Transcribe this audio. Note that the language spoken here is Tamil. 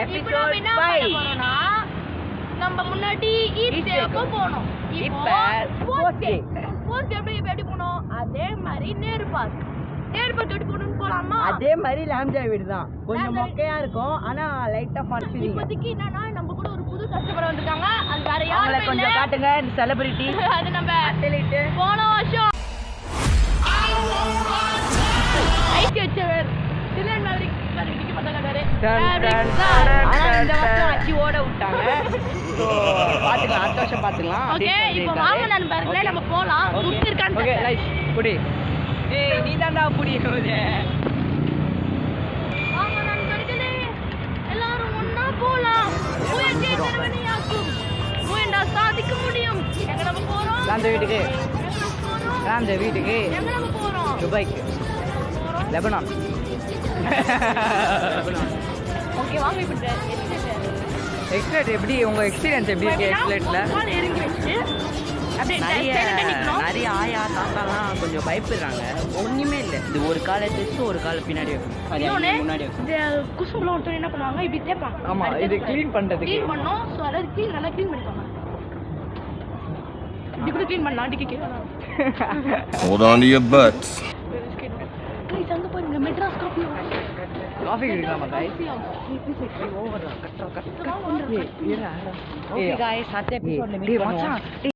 எபிசோட் 5 நம்ம முன்னாடி ஈஸ்டேக்கு போனோம். இப்போ போஸ்டே எப்படி போனோம்? அதே மாதிரி நேரு பார்க் எப்படி போகணும்னு போலாமா? அதே மாதிரி லாம்ஜா வீடு தான். கொஞ்சம் மொக்கையா இருக்கும், ஆனா லைட்டா ஃபன் ஃபீலிங். இப்போதைக்கு என்னன்னா நம்ம கூட ஒரு புது கஸ்டமர் வந்திருக்காங்க. அது வேற யாரும் இல்ல. கொஞ்சம் காட்டுங்க செலிபிரிட்டி. அது நம்ம அட்லீட் போன வருஷம் ஐசி வச்சவர் டிலன் மேவரிக் டிக்கி பண்றாரு. இந்த வருஷம் அச்சி ஓட விட்டாங்க. சோ பாத்துக்கலாம், அடுத்த வருஷம் பாத்துக்கலாம். ஓகே, இப்போ வாங்க நண்பர்களே நம்ம போலாம். சுத்தி இருக்கான்னு. ஓகே ரைட் புடி. ஏய் நீ தான்டா புடி. வாங்க நண்பர்களே எல்லாரும் ஒண்ணா போலாம். முயற்சி நிறுவனியாக்கும் முயன்றா சாதிக்க முடியும். எங்க நம்ம போறோம்? லாம்ஜா வீட்டுக்கு. லாம்ஜா வீட்டுக்கு. எங்க நம்ம போறோம்? துபாய்க்கு. லெபனான். ஓகே வாங்க இப்ப எக்ஸ்பிளேட் எப்படி உங்க எக்ஸ்பீரியன்ஸ் எப்படி இருக்கு எக்ஸ்பிளேட்ல? கால் இறங்கி வச்சு அப்படியே நிறைய ஆயா தாத்தாலாம் கொஞ்சம் பயப்படுறாங்க. ஒண்ணுமே இல்லை, இது ஒரு காலை எடுத்து ஒரு காலை பின்னாடி முன்னாடி இந்த குசும்புல ஒருத்தர் என்ன பண்ணுவாங்க, இப்படி தேப்பாங்க. ஆமா, இது க்ளீன் பண்றதுக்கு க்ளீன் பண்ணோம். ஸோ அதாவது க்ளீன் நல்லா க்ளீன் பண்ணிப்பாங்க. இப்படி கூட க்ளீன் பண்ணலாம். டிக்கி கேட்கலாம். Hold on to your butts. அங்க பாருங்க மெட்ராஸ் காஃபி குடிக்கலாமா guys? Over cut. Okay guys அடுத்த எபிசோட்ல மீட் பண்ணுவோம்.